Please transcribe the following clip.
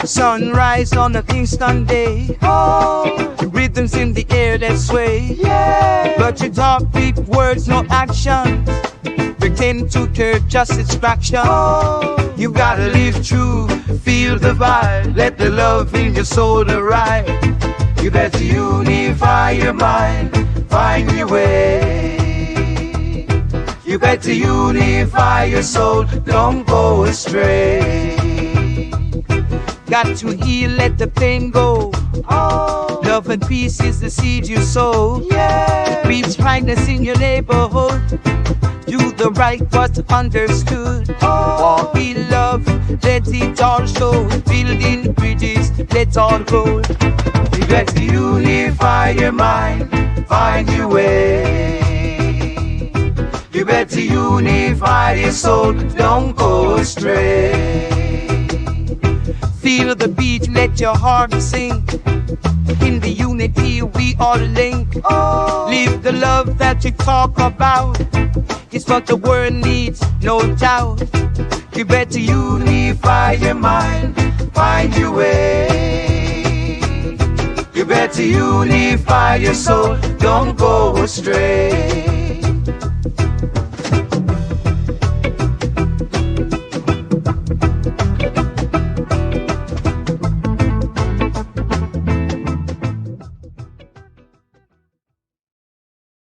Sunrise on a Kingston day. Oh, rhythms in the air that sway. Yeah. But you talk deep words, no action. Pretend to care, just distraction. Oh, you gotta live true, feel the vibe. Let the love in your soul arrive. You better unify your mind, find your way. You better unify your soul, don't go astray. Got to heal, let the pain go. Oh, love and peace is the seed you sow. Yeah, reach kindness in your neighborhood. Do the right what's understood. Oh, walk in love, let it all show. Building bridges, let's all go. You got to unify your mind, find your way. You better unify your soul, don't go astray. Feel the beat, let your heart sing. In the unity we all link. Oh, live the love that you talk about. It's what the world needs, no doubt. You better unify your mind, find your way. You better unify your soul, don't go astray.